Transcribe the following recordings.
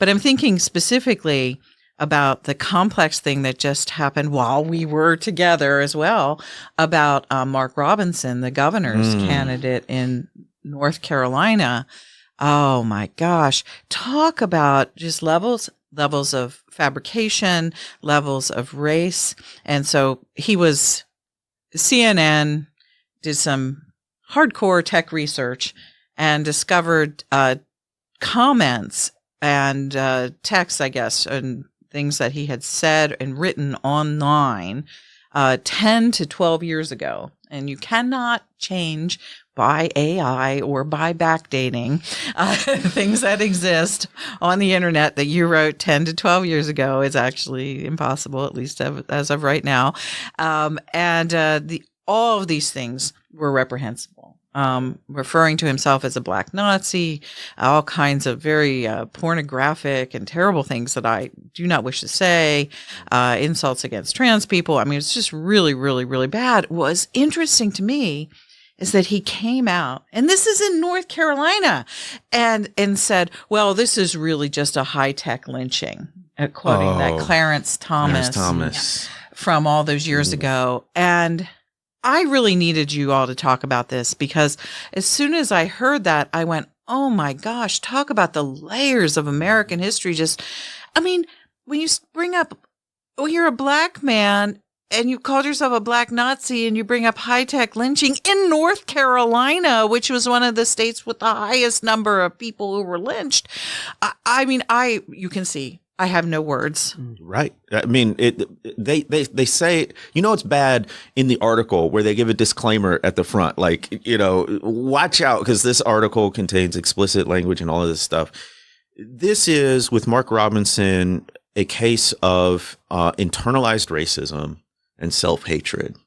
But I'm thinking specifically about the complex thing that just happened while we were together as well about Mark Robinson, the governor's candidate in North Carolina. Oh my gosh. Talk about just levels of fabrication, levels of race. And so CNN did some hardcore tech research and discovered comments and texts, I guess, and things that he had said and written online 10 to 12 years ago. And you cannot change by AI or by backdating things that exist on the internet that you wrote 10 to 12 years ago. Is actually impossible, at least as of right now. All of these things were reprehensible. Referring to himself as a black Nazi, all kinds of very pornographic and terrible things that I do not wish to say, insults against trans people. I mean, it's just really, really, really bad. What was interesting to me is that he came out, and this is in North Carolina, and said, well, this is really just a high-tech lynching, quoting that Clarence Thomas from all those years ago. And I really needed you all to talk about this, because as soon as I heard that, I went, oh my gosh, talk about the layers of American history. When you bring up, you're a black man and you called yourself a black Nazi and you bring up high-tech lynching in North Carolina, which was one of the states with the highest number of people who were lynched. You can see. I have no words. Right. I mean, they say, it's bad in the article where they give a disclaimer at the front, like, watch out because this article contains explicit language and all of this stuff. This is, with Mark Robinson, a case of internalized racism and self-hatred.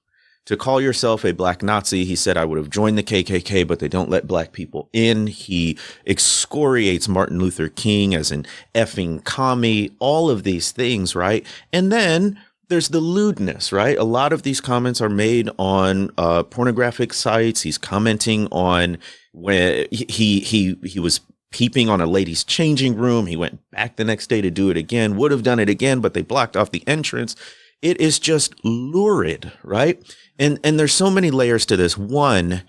To call yourself a black Nazi, he said, I would have joined the KKK, but they don't let black people in. He excoriates Martin Luther King as an effing commie, all of these things, right? And then there's the lewdness, right? A lot of these comments are made on pornographic sites. He's commenting on when he was peeping on a lady's changing room. He went back the next day to do it again, would have done it again, but they blocked off the entrance. It is just lurid, right? And there's so many layers to this. One,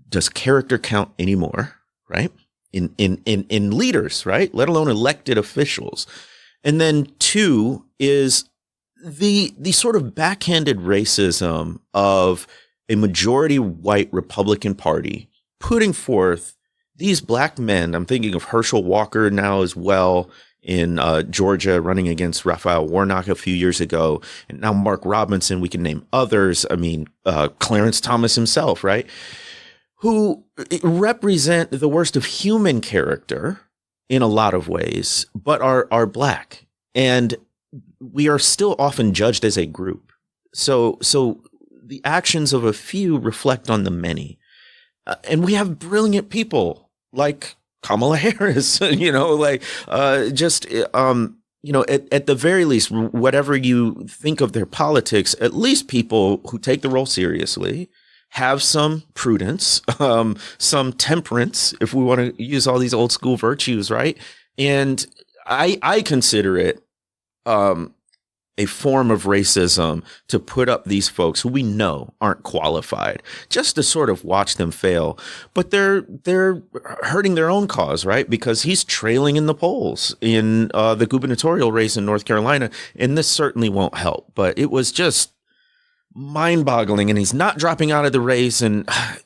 does character count anymore, right? In leaders, right? Let alone elected officials. And then two is the sort of backhanded racism of a majority white Republican Party putting forth these black men. I'm thinking of Herschel Walker now as well, in Georgia, running against Raphael Warnock a few years ago. And now Mark Robinson, we can name others. I mean, Clarence Thomas himself, right? Who represent the worst of human character in a lot of ways, but are black. And we are still often judged as a group. So the actions of a few reflect on the many. And we have brilliant people like Kamala Harris, at the very least, whatever you think of their politics, at least people who take the role seriously, have some prudence, some temperance, if we want to use all these old school virtues, right? And I consider it a form of racism to put up these folks who we know aren't qualified just to sort of watch them fail. But they're hurting their own cause, right? Because he's trailing in the polls in the gubernatorial race in North Carolina. And this certainly won't help. But it was just mind-boggling. And he's not dropping out of the race. And I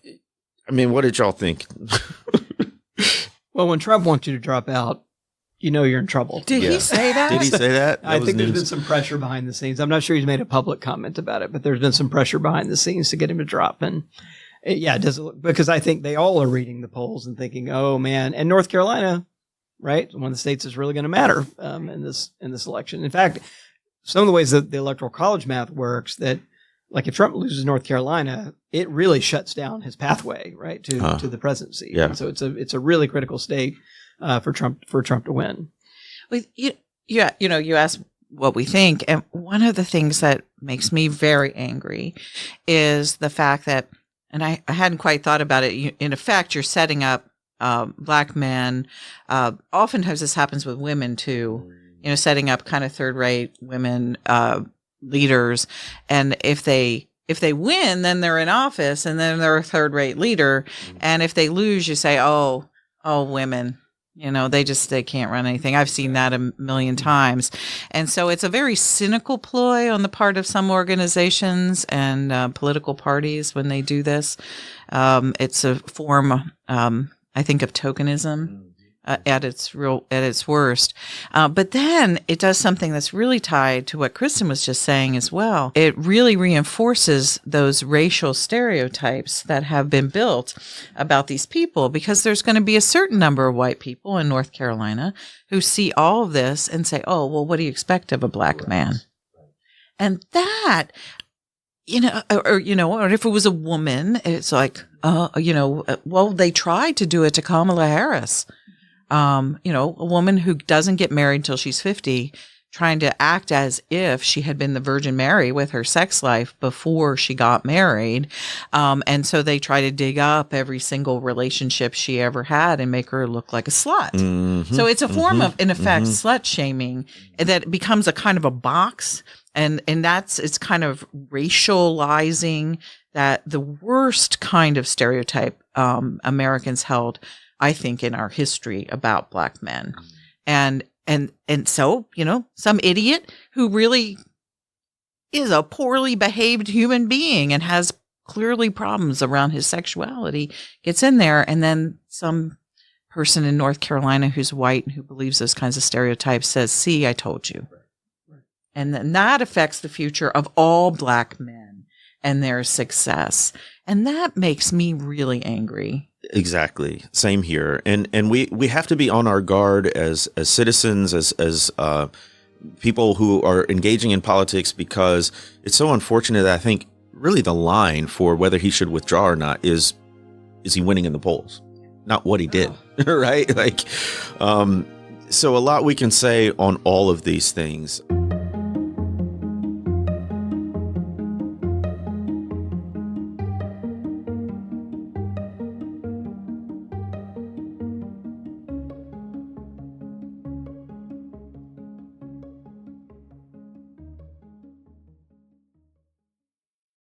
mean, what did y'all think? Well, when Trump wants you to drop out, you're in trouble. Did he say that? Did he say that? I think there's been some pressure behind the scenes. I'm not sure he's made a public comment about it, but there's been some pressure behind the scenes to get him to drop. And it doesn't look, because I think they all are reading the polls and thinking, oh man, and North Carolina, right? One of the states is really going to matter in this election. In fact, some of the ways that the Electoral College math works, that like if Trump loses North Carolina, it really shuts down his pathway, right, to the presidency. Yeah. And so it's a really critical state for Trump to win. Well, you asked what we think, and one of the things that makes me very angry is the fact that, and I hadn't quite thought about it. In effect, you're setting up black men. Oftentimes this happens with women too, setting up kind of third-rate women leaders. And if they win, then they're in office and then they're a third-rate leader. And if they lose, you say, oh, women, they can't run anything. I've seen that a million times. And so it's a very cynical ploy on the part of some organizations and political parties when they do this. It's a form, I think, of tokenism at its worst. But then it does something that's really tied to what Kristin was just saying as well. It really reinforces those racial stereotypes that have been built about these people, because there's going to be a certain number of white people in North Carolina who see all of this and say, oh, well, what do you expect of a black man? And that, or if it was a woman, it's like, well, they tried to do it to Kamala Harris. A woman who doesn't get married until she's 50, trying to act as if she had been the Virgin Mary with her sex life before she got married. And so they try to dig up every single relationship she ever had and make her look like a slut. Mm-hmm, so it's a form of, in effect, slut shaming that becomes a kind of a box. And it's kind of racializing that the worst kind of stereotype Americans held, I think, in our history about black men. And so, some idiot who really is a poorly behaved human being and has clearly problems around his sexuality gets in there. And then some person in North Carolina who's white and who believes those kinds of stereotypes says, see, I told you. And then that affects the future of all black men and their success. And that makes me really angry. Exactly. Same here. And we have to be on our guard as citizens, as people who are engaging in politics, because it's so unfortunate that I think really the line for whether he should withdraw or not is he winning in the polls, not what he did, right? So a lot we can say on all of these things.